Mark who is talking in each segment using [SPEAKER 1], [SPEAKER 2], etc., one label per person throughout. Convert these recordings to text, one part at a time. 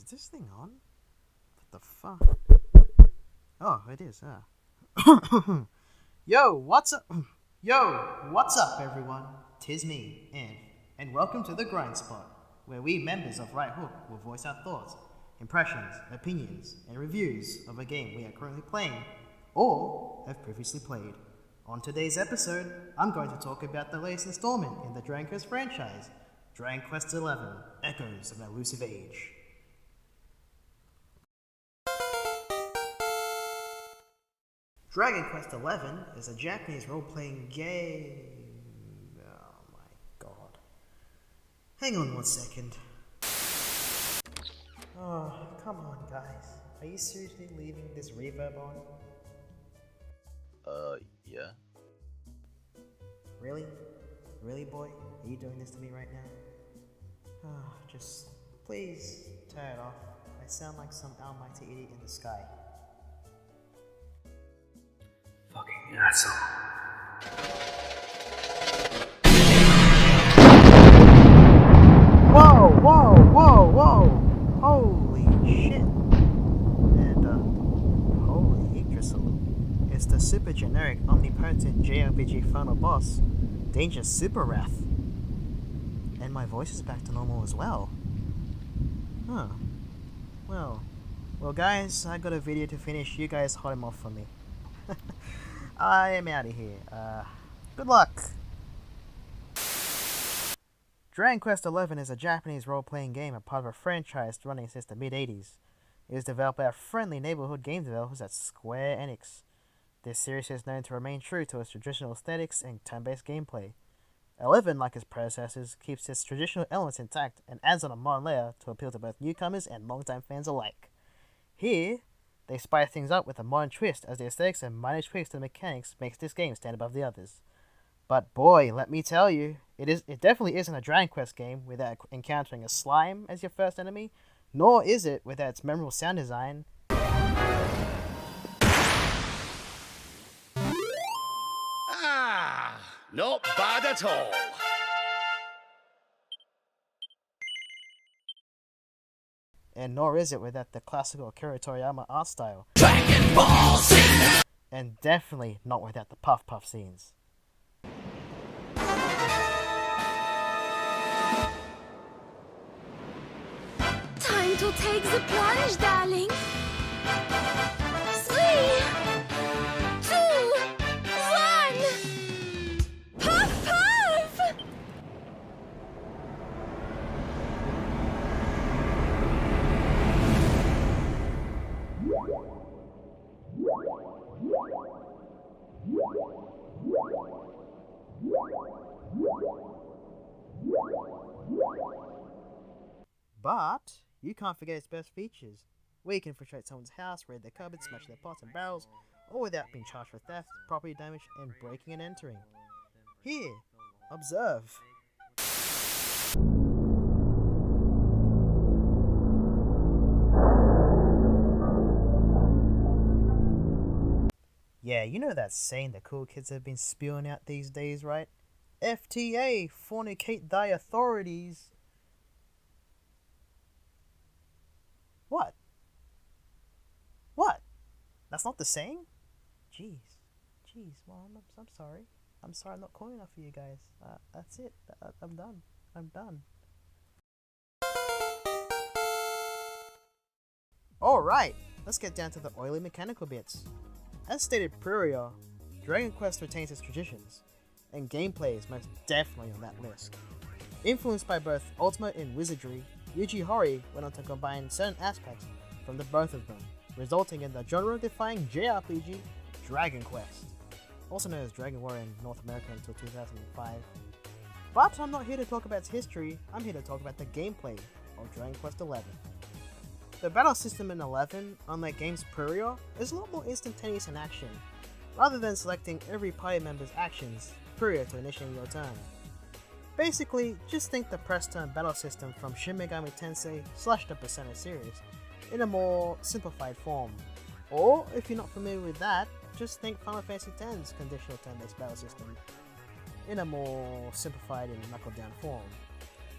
[SPEAKER 1] Is this thing on? What the fuck? Oh, it is, Yo, what's up? Yo, what's up, everyone? Tis me, Anf, and welcome to the Grind Spot, where we members of Right Hook will voice our thoughts, impressions, opinions, and reviews of a game we are currently playing, or have previously played. On today's episode, I'm going to talk about the latest installment in the Dragon Quest franchise, Dragon Quest XI: Echoes of an Elusive Age. Dragon Quest XI is a Japanese role-playing game. Oh my god. Hang on 1 second. Oh, come on guys. Are you seriously leaving this reverb on?
[SPEAKER 2] Yeah.
[SPEAKER 1] Really? Really, boy? Are you doing this to me right now? Oh, just please turn it off. I sound like some almighty idiot in the sky.
[SPEAKER 2] Fucking asshole.
[SPEAKER 1] Whoa! Holy shit. And, holy Yggdrasil. It's the super generic, omnipotent JRPG final boss, Danger Super Wrath. And my voice is back to normal as well. Huh. Well guys, I got a video to finish. You guys hold him off for me. I am out of here. Good luck! Dragon Quest XI is a Japanese role-playing game, a part of a franchise running since the mid-80s. It is developed by our friendly neighborhood game developers at Square Enix. This series is known to remain true to its traditional aesthetics and turn-based gameplay. 11, like its predecessors, keeps its traditional elements intact and adds on a modern layer to appeal to both newcomers and longtime fans alike. Here, they spice things up with a modern twist, as the aesthetics and minor tweaks to the mechanics makes this game stand above the others. But boy, let me tell you, it definitely isn't a Dragon Quest game without encountering a slime as your first enemy, nor is it without its memorable sound design.
[SPEAKER 3] Not bad at all.
[SPEAKER 1] And nor is it without the classical Akira Toriyama art style.
[SPEAKER 3] Dragon Ball Z!
[SPEAKER 1] And definitely not without the puff scenes.
[SPEAKER 4] Time to take the plunge, darling. 3, 2, 1. Puff, puff!
[SPEAKER 1] But you can't forget its best features. We can infiltrate someone's house, raid their cupboards, smash their pots and barrels, all without being charged for theft, property damage, and breaking and entering. Here, observe. Yeah, you know that saying the cool kids have been spewing out these days, right? FTA, fornicate thy authorities. What? That's not the saying? Jeez. Well, I'm sorry. I'm sorry I'm not cool enough for you guys. That's it. I'm done. Alright, let's get down to the oily mechanical bits. As stated prior, Dragon Quest retains its traditions, and gameplay is most definitely on that list. Influenced by both Ultimate and Wizardry, Yuji Horii went on to combine certain aspects from the both of them, resulting in the genre-defying JRPG Dragon Quest, also known as Dragon Warrior in North America until 2005. But I'm not here to talk about its history, I'm here to talk about the gameplay of Dragon Quest XI. The battle system in 11, unlike games prior, is a lot more instantaneous in action, rather than selecting every party member's actions prior to initiating your turn. Basically, just think the press turn battle system from Shin Megami Tensei / the Persona series in a more simplified form. Or, if you're not familiar with that, just think Final Fantasy X's conditional turn-based battle system in a more simplified and knuckled down form.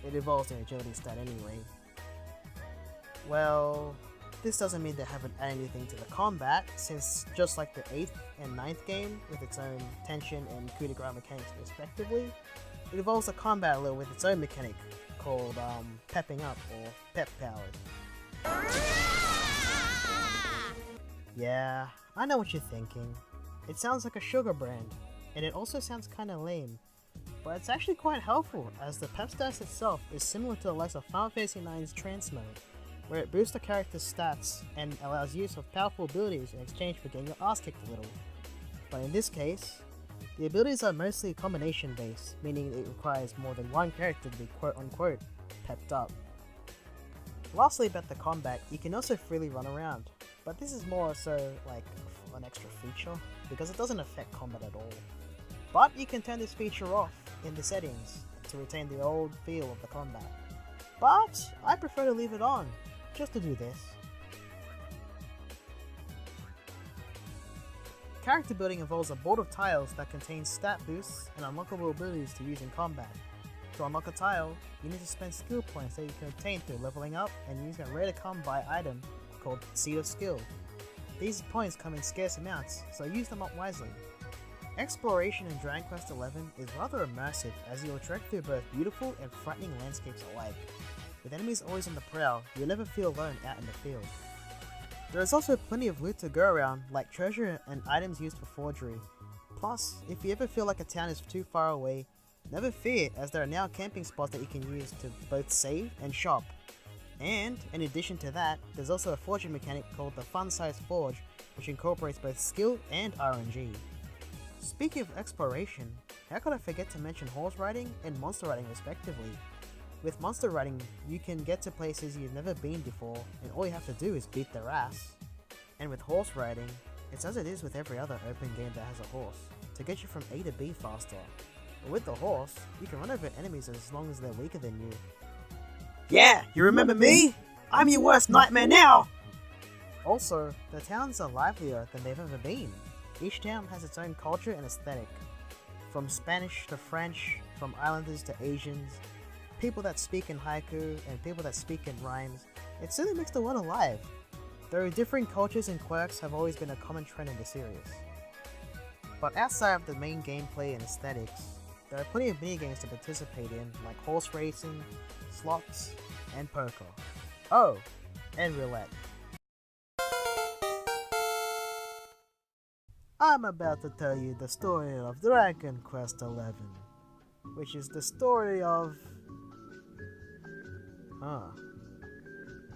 [SPEAKER 1] It evolves in agility stat anyway. Well, this doesn't mean they haven't added anything to the combat, since just like the 8th and 9th game, with its own tension and coup de grace mechanics respectively, it evolves the combat a little with its own mechanic called pepping up or pep powers. Yeah, I know what you're thinking. It sounds like a sugar brand, and it also sounds kinda lame, but it's actually quite helpful, as the pep status itself is similar to the likes of Final Fantasy IX's trance mode, where it boosts the character's stats and allows use of powerful abilities in exchange for getting your ass kicked a little. But in this case, the abilities are mostly combination based, meaning it requires more than one character to be quote unquote pepped up. Lastly, about the combat, you can also freely run around, but this is more so like an extra feature, because it doesn't affect combat at all. But you can turn this feature off in the settings to retain the old feel of the combat. But I prefer to leave it on, just to do this. Character building involves a board of tiles that contains stat boosts and unlockable abilities to use in combat. To unlock a tile, you need to spend skill points that you can obtain through leveling up and using a rare to come by item called Seed of Skill. These points come in scarce amounts, so use them up wisely. Exploration in Dragon Quest XI is rather immersive, as you'll trek through both beautiful and frightening landscapes alike. With enemies always on the prowl, you'll never feel alone out in the field. There is also plenty of loot to go around, like treasure and items used for forgery. Plus, if you ever feel like a town is too far away, never fear, as there are now camping spots that you can use to both save and shop. And, in addition to that, there's also a forging mechanic called the Fun-Size Forge, which incorporates both skill and RNG. Speaking of exploration, how could I forget to mention horse riding and monster riding respectively? With monster riding, you can get to places you've never been before, and all you have to do is beat their ass. And with horse riding, it's as it is with every other open game that has a horse, to get you from A to B faster. But with the horse, you can run over enemies as long as they're weaker than you. Yeah, you remember me? I'm your worst nightmare now! Also, the towns are livelier than they've ever been. Each town has its own culture and aesthetic. From Spanish to French, from islanders to Asians, people that speak in haiku and people that speak in rhymes, it certainly makes the world alive. Though differing cultures and quirks have always been a common trend in the series. But outside of the main gameplay and aesthetics, there are plenty of minigames to participate in, like horse racing, slots, and poker. Oh, and roulette. I'm about to tell you the story of Dragon Quest XI, which is the story of...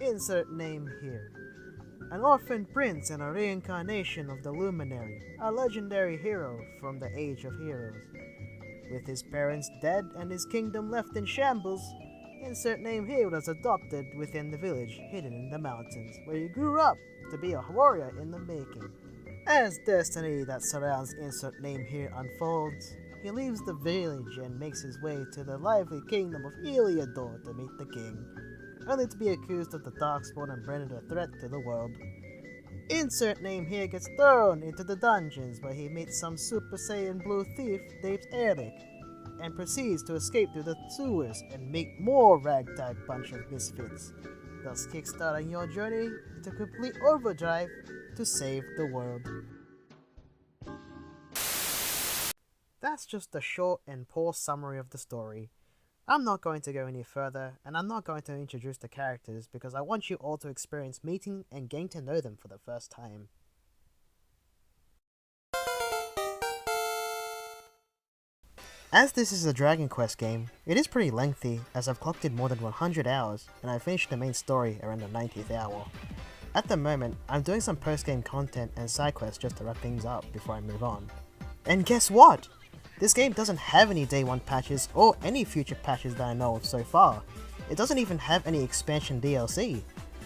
[SPEAKER 1] Insert name here. An orphan prince and a reincarnation of the Luminary, a legendary hero from the Age of Heroes. With his parents dead and his kingdom left in shambles, insert name here was adopted within the village hidden in the mountains, where he grew up to be a warrior in the making. As destiny that surrounds insert name here unfolds, he leaves the village and makes his way to the lively kingdom of Heliodor to meet the king, only to be accused of the Darkspawn and branded a threat to the world. Insert name here gets thrown into the dungeons where he meets some Super Saiyan blue thief named Eric, and proceeds to escape through the sewers and meet more ragtag bunch of misfits, thus kickstarting your journey into complete overdrive to save the world. That's just a short and poor summary of the story. I'm not going to go any further, and I'm not going to introduce the characters because I want you all to experience meeting and getting to know them for the first time. As this is a Dragon Quest game, it is pretty lengthy, as I've clocked in more than 100 hours, and I finished the main story around the 90th hour. At the moment, I'm doing some post-game content and side quests just to wrap things up before I move on. And guess what? This game doesn't have any day 1 patches or any future patches that I know of so far. It doesn't even have any expansion DLC.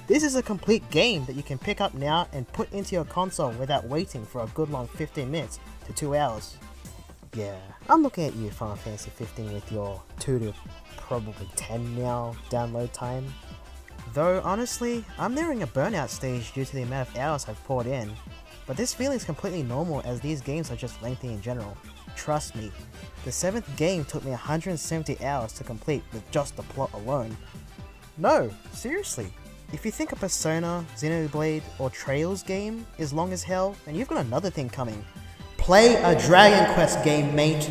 [SPEAKER 1] This is a complete game that you can pick up now and put into your console without waiting for a good long 15 minutes to 2 hours. Yeah, I'm looking at you, Final Fantasy 15, with your 2 to probably 10 now download time. Though honestly, I'm nearing a burnout stage due to the amount of hours I've poured in, but this feeling is completely normal as these games are just lengthy in general. Trust me, the 7th game took me 170 hours to complete with just the plot alone. No, seriously, If you think a Persona, Xenoblade, or Trails game is long as hell, then you've got another thing coming. Play a Dragon Quest game, mate!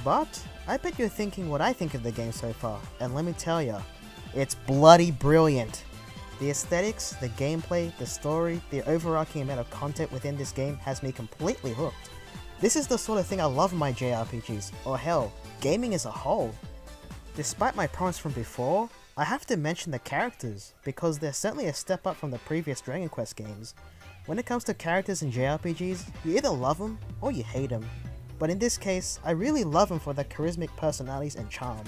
[SPEAKER 1] But I bet you're thinking what I think of the game so far, and let me tell ya, it's bloody brilliant. The aesthetics, the gameplay, the story, the overarching amount of content within this game has me completely hooked. This is the sort of thing I love in my JRPGs, or hell, gaming as a whole. Despite my promise from before, I have to mention the characters, because they're certainly a step up from the previous Dragon Quest games. When it comes to characters in JRPGs, you either love them or you hate them. But in this case, I really love them for their charismatic personalities and charm.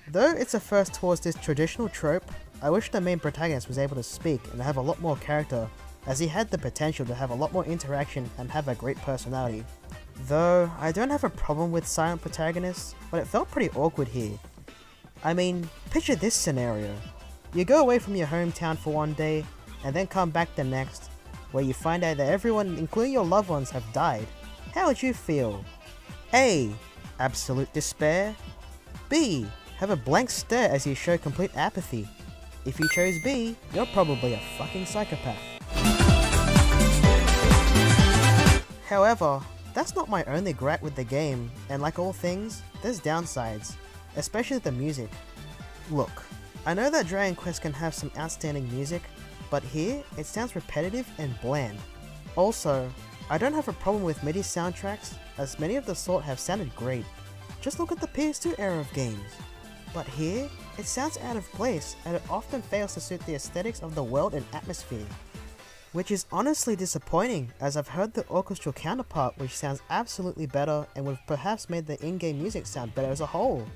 [SPEAKER 1] Though it's a first towards this traditional trope, I wish the main protagonist was able to speak and have a lot more character, as he had the potential to have a lot more interaction and have a great personality. Though, I don't have a problem with silent protagonists, but it felt pretty awkward here. I mean, picture this scenario. You go away from your hometown for one day, and then come back the next, where you find out that everyone, including your loved ones, have died. How would you feel? A. Absolute despair. B. Have a blank stare as you show complete apathy. If you chose B, you're probably a fucking psychopath. However, that's not my only gripe with the game, and like all things, there's downsides, especially the music. Look, I know that Dragon Quest can have some outstanding music, but here, it sounds repetitive and bland. Also, I don't have a problem with MIDI soundtracks, as many of the sort have sounded great. Just look at the PS2 era of games. But here, it sounds out of place, and it often fails to suit the aesthetics of the world and atmosphere. Which is honestly disappointing, as I've heard the orchestral counterpart which sounds absolutely better and would have perhaps made the in-game music sound better as a whole.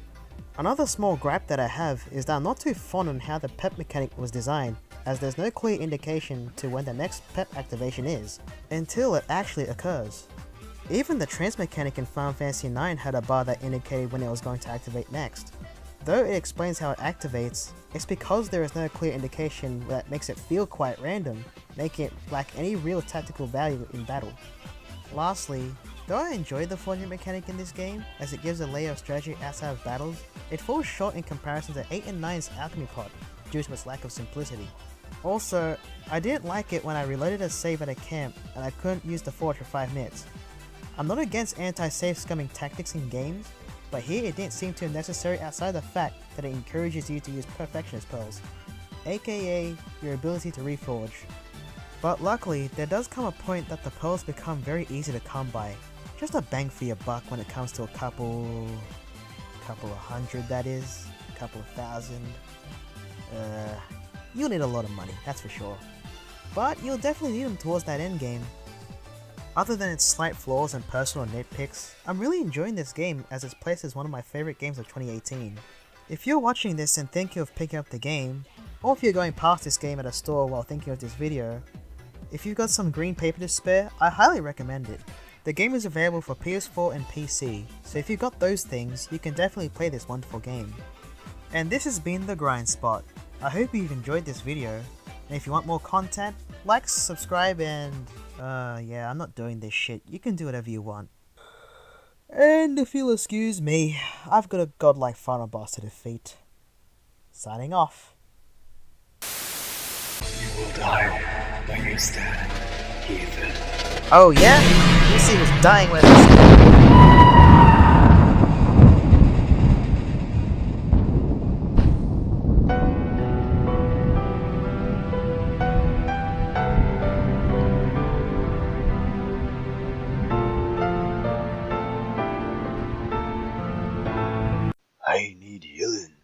[SPEAKER 1] Another small gripe that I have is that I'm not too fond on how the pep mechanic was designed, as there's no clear indication to when the next pep activation is, until it actually occurs. Even the trance mechanic in Final Fantasy IX had a bar that indicated when it was going to activate next. Though it explains how it activates, it's because there is no clear indication that makes it feel quite random, making it lack any real tactical value in battle. Lastly, though I enjoy the fortune mechanic in this game, as it gives a layer of strategy outside of battles, it falls short in comparison to 8 and 9's alchemy pod, due to its lack of simplicity. Also, I didn't like it when I reloaded a save at a camp and I couldn't use the forge for 5 minutes. I'm not against anti-save scumming tactics in games, but here it didn't seem too necessary outside the fact that it encourages you to use perfectionist pearls, aka your ability to reforge. But luckily, there does come a point that the pearls become very easy to come by. Just a bang for your buck when it comes to a couple of hundred, that is, a couple of thousand. You'll need a lot of money, that's for sure. But you'll definitely need them towards that end game. Other than its slight flaws and personal nitpicks, I'm really enjoying this game as it's placed as one of my favorite games of 2018. If you're watching this and thinking of picking up the game, or if you're going past this game at a store while thinking of this video, if you've got some green paper to spare, I highly recommend it. The game is available for PS4 and PC, so if you've got those things, you can definitely play this wonderful game. And this has been The Grind Spot. I hope you've enjoyed this video, and if you want more content, like, subscribe, and yeah, I'm not doing this shit. You can do whatever you want. And if you'll excuse me, I've got a godlike final boss to defeat. Signing off.
[SPEAKER 2] You will die when you stand, Ethan.
[SPEAKER 1] Oh yeah? You see who's dying with us.
[SPEAKER 2] I need healing.